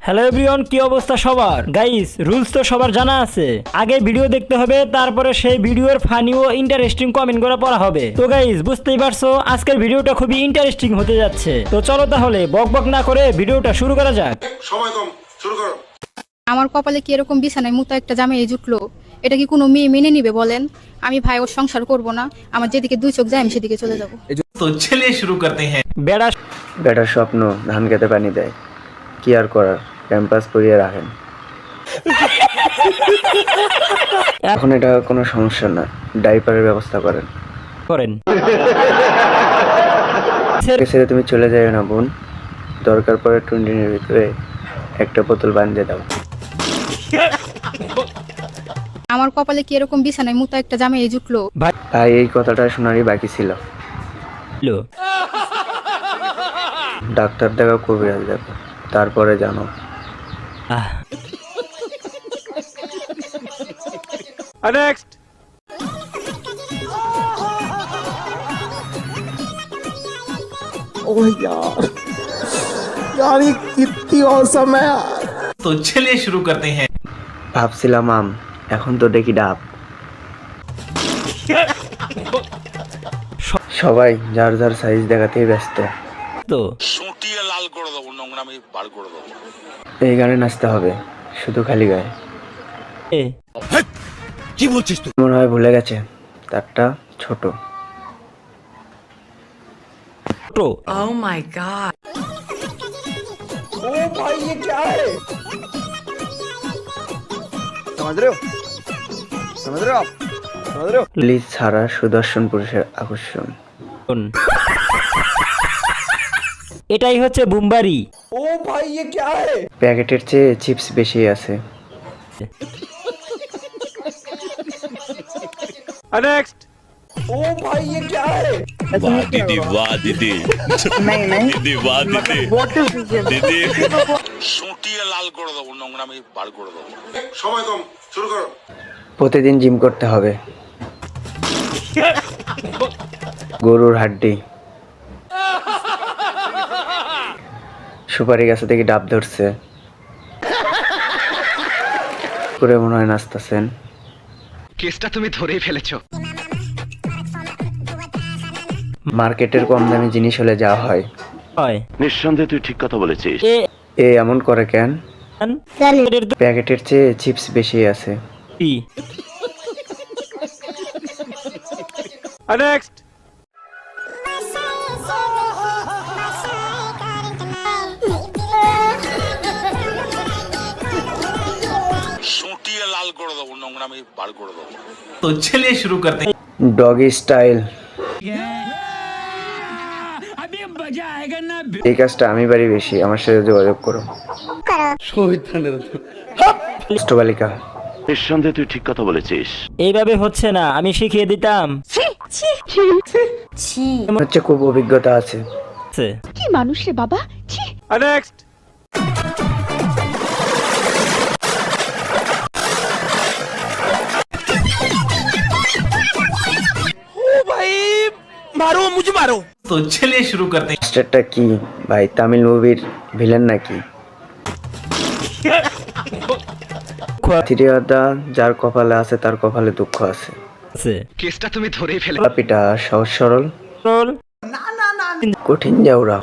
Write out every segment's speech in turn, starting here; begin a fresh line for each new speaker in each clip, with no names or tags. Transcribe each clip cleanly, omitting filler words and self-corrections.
Hello everyone, কি অবস্থা সবার? গাইস, রুলস তো সবার জানা আছে। আগে ভিডিও দেখতে হবে, তারপরে সেই ভিডিওর ফানি ও ইন্টারেস্টিং কমেন্ট করে পড়া হবে। তো গাইস, বুঝতেই পারছো আজকের ভিডিওটা খুবই ইন্টারেস্টিং হতে যাচ্ছে। তো চলো তাহলে বকবক না করে ভিডিওটা শুরু করা যাক।
সময় কম, শুরু করো।
আমার কপালে কি এরকম বিছানায় মুতো একটা জামাই জুটলো? এটা কি কোনো মেয়ে মেনে নিবে বলেন? আমি ভাই ওর সংসার করব না। আমার যেদিকে দুই চোখ যায় আমি সেদিকে চলে যাব।
তো চলিए शुरू करते हैं।
বেড়া
স্বপ্ন ধান খেতে পানি দেয়, কি আর করার, ক্যাম্পাস পরিয়ে রাখেন। এখন এটা কোনো সমস্যা না, ডাইপারের ব্যবস্থা করেন। ছেড়ে তুমি চলে যাও না বোন, দরকার পড়ে 20 দিনের ভিতরে একটা বোতল বানিয়ে দাও।
আমার কপালে কি এরকম বিছানায় মুতো একটা জামাই জুটলো?
ভাই এই কথাটা শোনারই বাকি ছিল। ডাক্তার দেখা, কবিরাজ দেখো, তারপরে জানো।
নেক্সট।
ओह यार ये कितनी औसम है यार।
तो चलिए शुरू करते हैं।
ভাবছিলাম আম, এখন তো দেখি ডাব। সবাই যার যার সাইজ দেখাতেই ব্যস্ত।
তো
সুটিয়ে লাল করে দেবো, নোংরামি বার করে দেবো।
এই গানে নাচতে হবে শুধু খালি গায়ে।
কি বলছিস তুই?
মনে হয় ভুলে গেছে, তারটা ছোট।
Oh my god.
ओ भाई ये क्या है? समझ रहे हो? समझ रहे हो आप? समझ रहे हो?
প্লিজ ছাড়া সুদর্শন পুরুষের আকর্ষণ।
এটাই হচ্ছে বুমবারি।
ओ भाई ये क्या है?
প্যাকেটের চেয়ে চিপস বেশি আছে।
নেক্সট।
ओ भाई ये क्या है?
वाह दीदी, वाह दीदी, दीदी वाह दीदी, दीदी
সুটিয়ে লাল করে দেবো, নোংরামি বার করে দেবো। সময় কম, শুরু করো।
প্রতিদিন জিম করতে হবে। গরুর হাড্ডি। সুপারি গাছে থেকে ডাব ধরছে করে মনে হয় নাচতেছেন।
কেসটা তুমি ধরেই ফেলেছো।
মার্কেটের কম দামি জিনিস হলে যা হয়।
নিঃসন্দেহে তুই ঠিক কথা বলেছিস।
এ এমন করে কেন? প্যাকেটের চেয়ে চিপস বেশি আছে।
নেক্সট।
সুটিয়ে লাল করে দেবো, নোংরামি বার করে দেবো।
तो चलिए शुरू करते हैं।
Doggy style. এই কাজটা আমি বাড়ি বেশি, আমার সাথে যোগাযোগ করো। বালিকা।
নিঃসন্দেহে তুই ঠিক কথা বলেছিস।
এইভাবে হচ্ছে না, আমি শিখিয়ে দিতাম।
হচ্ছে খুব অভিজ্ঞতা আছে।
কি মানুষ রে বাবা?
নেক্সট।
मारो मुझे मारो।
तो चलिए शुरू करते हैं।
মাস্টারটা কি ভাই, তামিল মুভির ভিলেন নাকি? থিরিয়াদা, যার কপালে আছে তার কপালে দুঃখ আছে।
কেসটা তুমি ধরেই ফেলে।
পিটা সহজ সরল, কঠিন জাউরা।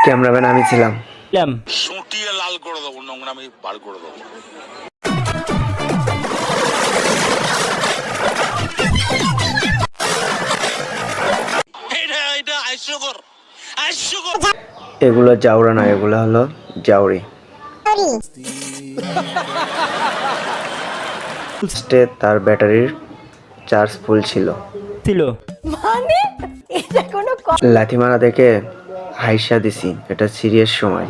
ক্যামেরাম্যান আমি ছিলাম।
সুটিয়ে লাল করে দেবো, নোংরামি বার করে দেবো।
এগুলো জাউরা না, এগুলো হলো জাউরি। তার ব্যাটারির চার্জ ফুল ছিল। লাথি মারা দেখে হাইসা দিছি, এটা সিরিয়াস সময়।